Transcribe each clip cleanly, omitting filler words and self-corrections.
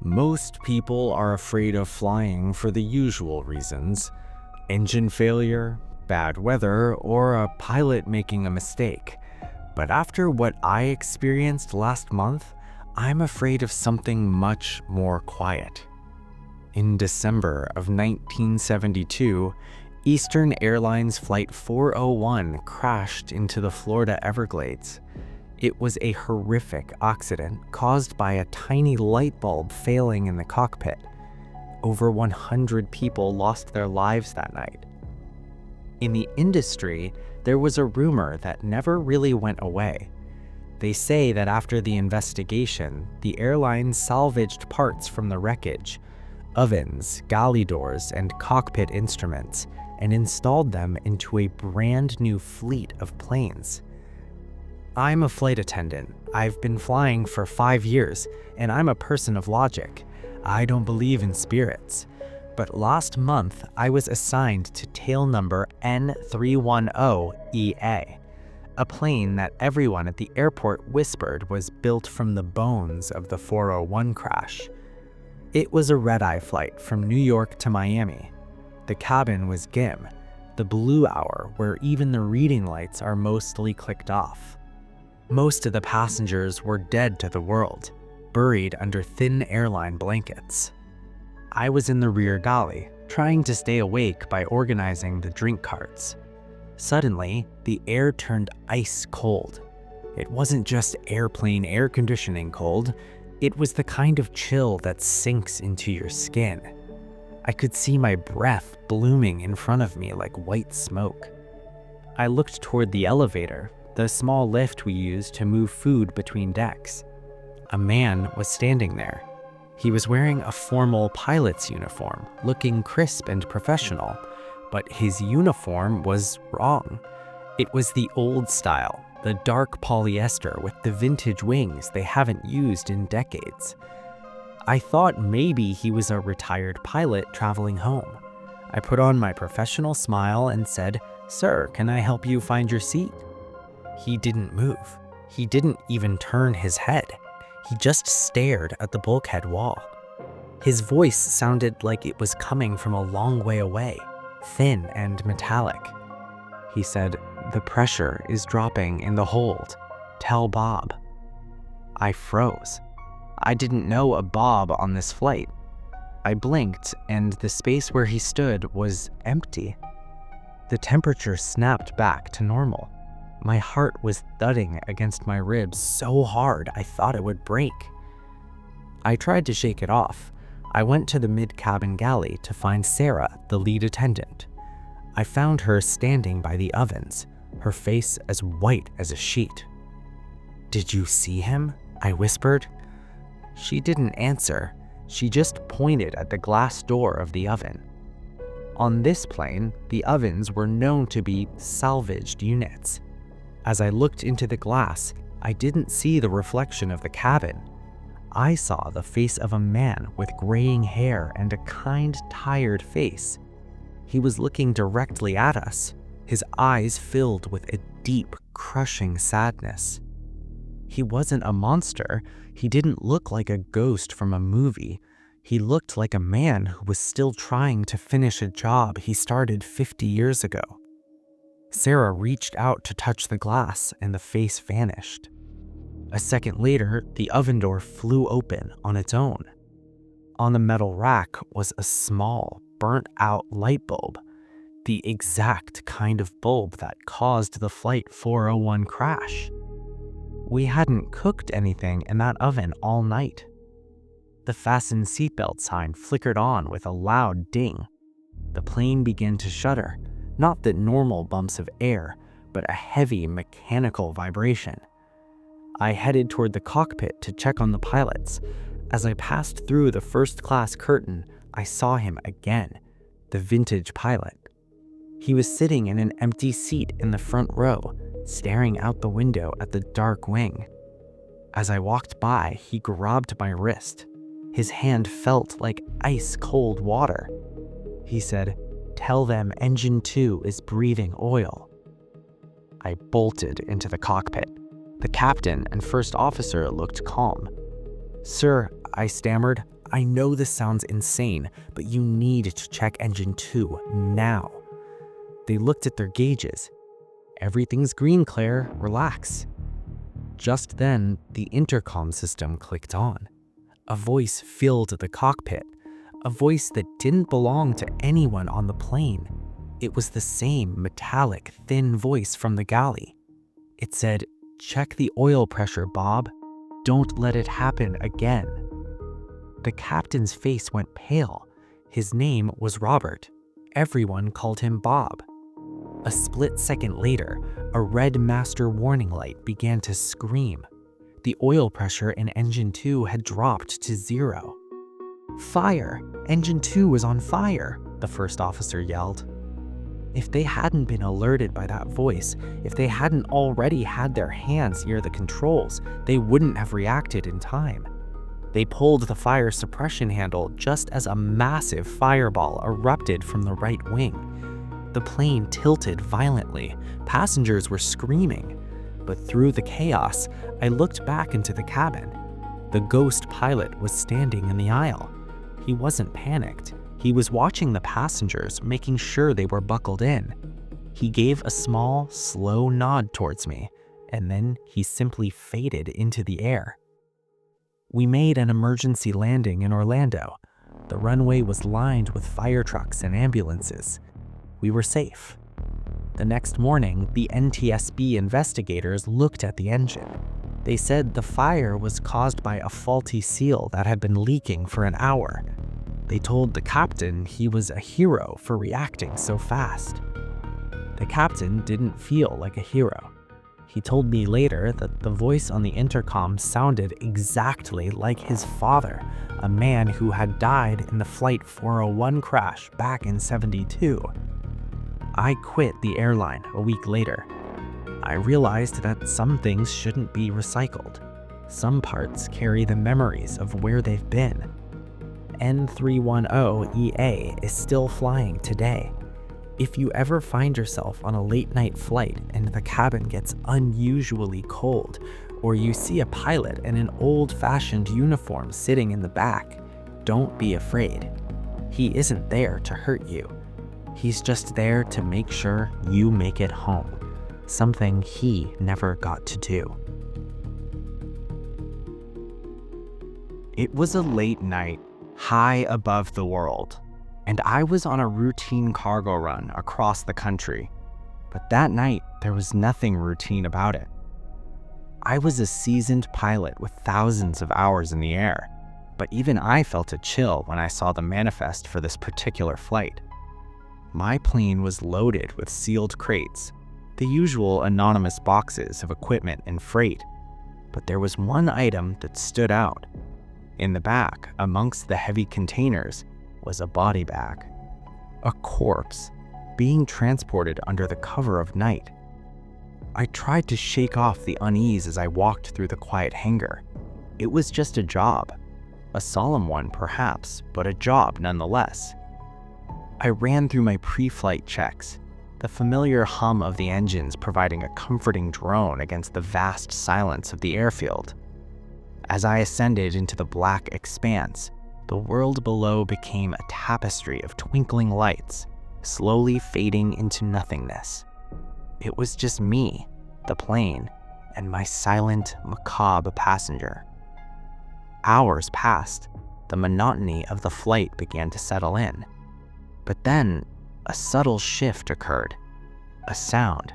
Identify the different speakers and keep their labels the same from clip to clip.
Speaker 1: Most people are afraid of flying for the usual reasons: engine failure, bad weather, or a pilot making a mistake. But after what I experienced last month, I'm afraid of something much more quiet. In December of 1972, Eastern Airlines Flight 401 crashed into the Florida Everglades. It was a horrific accident caused by a tiny light bulb failing in the cockpit. Over 100 people lost their lives that night. In the industry, there was a rumor that never really went away. They say that after the investigation, the airline salvaged parts from the wreckage, ovens, galley doors, and cockpit instruments, and installed them into a brand new fleet of planes. I'm a flight attendant. I've been flying for 5 years, and I'm a person of logic. I don't believe in spirits. But last month, I was assigned to tail number N310EA, a plane that everyone at the airport whispered was built from the bones of the 401 crash. It was a red-eye flight from New York to Miami. The cabin was dim, the blue hour where even the reading lights are mostly clicked off. Most of the passengers were dead to the world, buried under thin airline blankets. I was in the rear galley, trying to stay awake by organizing the drink carts. Suddenly, the air turned ice cold. It wasn't just airplane air conditioning cold, it was the kind of chill that sinks into your skin. I could see my breath blooming in front of me like white smoke. I looked toward the elevator, the small lift we use to move food between decks. A man was standing there. He was wearing a formal pilot's uniform, looking crisp and professional, but his uniform was wrong. It was the old style, the dark polyester with the vintage wings they haven't used in decades. I thought maybe he was a retired pilot traveling home. I put on my professional smile and said, "Sir, can I help you find your seat?" He didn't move. He didn't even turn his head. He just stared at the bulkhead wall. His voice sounded like it was coming from a long way away, thin and metallic. He said, "The pressure is dropping in the hold. Tell Bob." I froze. I didn't know a Bob on this flight. I blinked, and the space where he stood was empty. The temperature snapped back to normal. My heart was thudding against my ribs so hard I thought it would break. I tried to shake it off. I went to the mid-cabin galley to find Sarah, the lead attendant. I found her standing by the ovens, her face as white as a sheet. "Did you see him?" I whispered. She didn't answer. She just pointed at the glass door of the oven. On this plane, the ovens were known to be salvaged units. As I looked into the glass, I didn't see the reflection of the cabin. I saw the face of a man with graying hair and a kind, tired face. He was looking directly at us, his eyes filled with a deep, crushing sadness. He wasn't a monster. He didn't look like a ghost from a movie. He looked like a man who was still trying to finish a job he started 50 years ago. Sarah reached out to touch the glass, and the face vanished. A second later, the oven door flew open on its own. On the metal rack was a small, burnt-out light bulb, the exact kind of bulb that caused the Flight 401 crash. We hadn't cooked anything in that oven all night. The fasten seatbelt sign flickered on with a loud ding. The plane began to shudder. Not the normal bumps of air, but a heavy mechanical vibration. I headed toward the cockpit to check on the pilots. As I passed through the first-class curtain, I saw him again, the vintage pilot. He was sitting in an empty seat in the front row, staring out the window at the dark wing. As I walked by, he grabbed my wrist. His hand felt like ice-cold water. He said, "Tell them engine 2 is breathing oil." I bolted into the cockpit. The captain and first officer looked calm. "Sir, I stammered. "I know this sounds insane, but you need to check engine 2 now." They looked at their gauges. "Everything's green, Claire. Relax." Just then, the intercom system clicked on. A voice filled the cockpit, a voice that didn't belong to anyone on the plane. It was the same metallic, thin voice from the galley. It said, "Check the oil pressure, Bob. Don't let it happen again." The captain's face went pale. His name was Robert. Everyone called him Bob. A split second later, a red master warning light began to scream. The oil pressure in engine 2 had dropped to 0. "Fire! Engine 2 was on fire!" the first officer yelled. If they hadn't been alerted by that voice, if they hadn't already had their hands near the controls, they wouldn't have reacted in time. They pulled the fire suppression handle just as a massive fireball erupted from the right wing. The plane tilted violently. Passengers were screaming. But through the chaos, I looked back into the cabin. The ghost pilot was standing in the aisle. He wasn't panicked. He was watching the passengers, making sure they were buckled in. He gave a small, slow nod towards me, and then he simply faded into the air. We made an emergency landing in Orlando. The runway was lined with fire trucks and ambulances. We were safe. The next morning, the NTSB investigators looked at the engine. They said the fire was caused by a faulty seal that had been leaking for an hour. They told the captain he was a hero for reacting so fast. The captain didn't feel like a hero. He told me later that the voice on the intercom sounded exactly like his father, a man who had died in the Flight 401 crash back in '72. I quit the airline a week later. I realized that some things shouldn't be recycled. Some parts carry the memories of where they've been. N310EA is still flying today. If you ever find yourself on a late-night flight and the cabin gets unusually cold, or you see a pilot in an old-fashioned uniform sitting in the back, don't be afraid. He isn't there to hurt you. He's just there to make sure you make it home, something he never got to do. It was a late night, high above the world, and I was on a routine cargo run across the country. But that night, there was nothing routine about it. I was a seasoned pilot with thousands of hours in the air, but even I felt a chill when I saw the manifest for this particular flight. My plane was loaded with sealed crates, the usual anonymous boxes of equipment and freight, but there was one item that stood out. In the back, amongst the heavy containers, was a body bag. A corpse, being transported under the cover of night. I tried to shake off the unease as I walked through the quiet hangar. It was just a job. A solemn one, perhaps, but a job nonetheless. I ran through my pre-flight checks, the familiar hum of the engines providing a comforting drone against the vast silence of the airfield. As I ascended into the black expanse, the world below became a tapestry of twinkling lights, slowly fading into nothingness. It was just me, the plane, and my silent, macabre passenger. Hours passed. The monotony of the flight began to settle in. But then, a subtle shift occurred. A sound.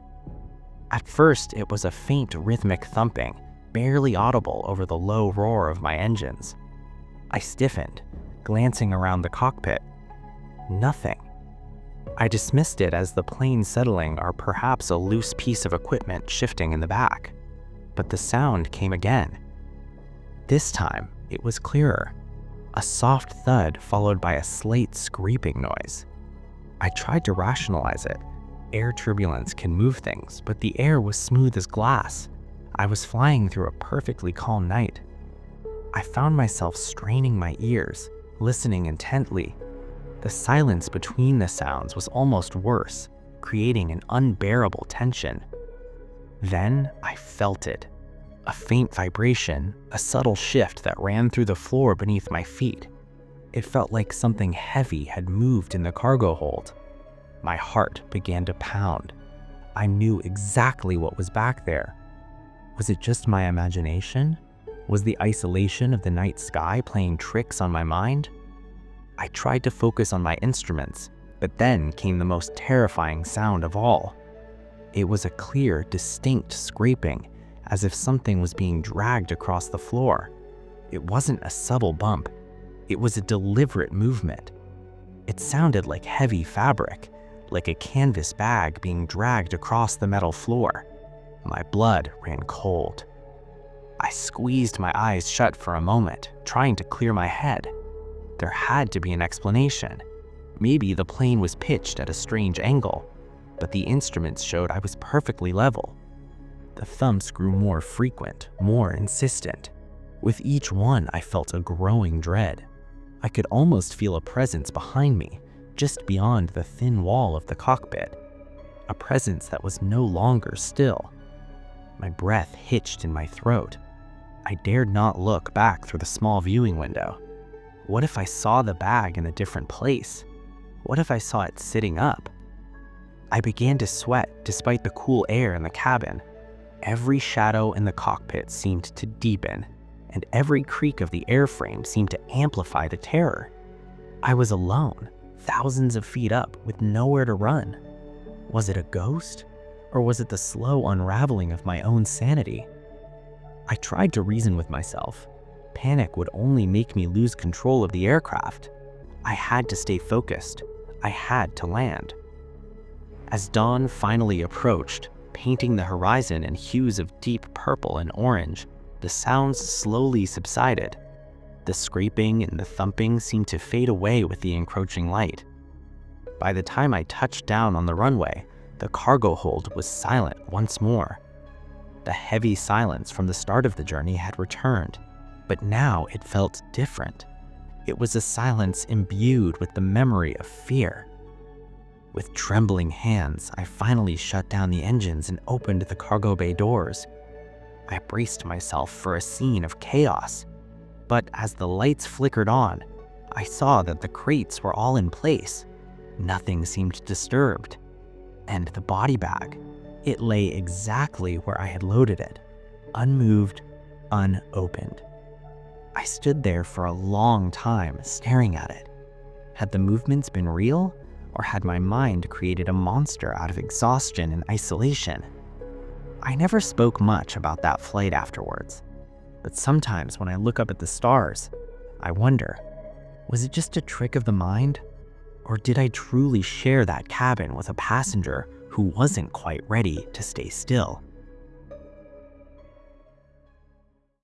Speaker 1: At first, it was a faint rhythmic thumping, barely audible over the low roar of my engines. I stiffened, glancing around the cockpit. Nothing. I dismissed it as the plane settling or perhaps a loose piece of equipment shifting in the back. But the sound came again. This time, it was clearer. A soft thud followed by a slight scraping noise. I tried to rationalize it. Air turbulence can move things, but the air was smooth as glass. I was flying through a perfectly calm night. I found myself straining my ears, listening intently. The silence between the sounds was almost worse, creating an unbearable tension. Then I felt it. A faint vibration, a subtle shift that ran through the floor beneath my feet. It felt like something heavy had moved in the cargo hold. My heart began to pound. I knew exactly what was back there. Was it just my imagination? Was the isolation of the night sky playing tricks on my mind? I tried to focus on my instruments, but then came the most terrifying sound of all. It was a clear, distinct scraping, as if something was being dragged across the floor. It wasn't a subtle bump. It was a deliberate movement. It sounded like heavy fabric, like a canvas bag being dragged across the metal floor. My blood ran cold. I squeezed my eyes shut for a moment, trying to clear my head. There had to be an explanation. Maybe the plane was pitched at a strange angle, but the instruments showed I was perfectly level. The thumps grew more frequent, more insistent. With each one, I felt a growing dread. I could almost feel a presence behind me, just beyond the thin wall of the cockpit. A presence that was no longer still. My breath hitched in my throat. I dared not look back through the small viewing window. What if I saw the bag in a different place? What if I saw it sitting up? I began to sweat despite the cool air in the cabin. Every shadow in the cockpit seemed to deepen, and every creak of the airframe seemed to amplify the terror. I was alone, thousands of feet up, with nowhere to run. Was it a ghost? Or was it the slow unraveling of my own sanity? I tried to reason with myself. Panic would only make me lose control of the aircraft. I had to stay focused. I had to land. As dawn finally approached, painting the horizon in hues of deep purple and orange, the sounds slowly subsided. The scraping and the thumping seemed to fade away with the encroaching light. By the time I touched down on the runway, the cargo hold was silent once more. The heavy silence from the start of the journey had returned, but now it felt different. It was a silence imbued with the memory of fear. With trembling hands, I finally shut down the engines and opened the cargo bay doors. I braced myself for a scene of chaos, but as the lights flickered on, I saw that the crates were all in place. Nothing seemed disturbed. And the body bag, it lay exactly where I had loaded it, unmoved, unopened. I stood there for a long time, staring at it. Had the movements been real? Or had my mind created a monster out of exhaustion and isolation? I never spoke much about that flight afterwards, but sometimes when I look up at the stars, I wonder, was it just a trick of the mind? Or did I truly share that cabin with a passenger who wasn't quite ready to stay still?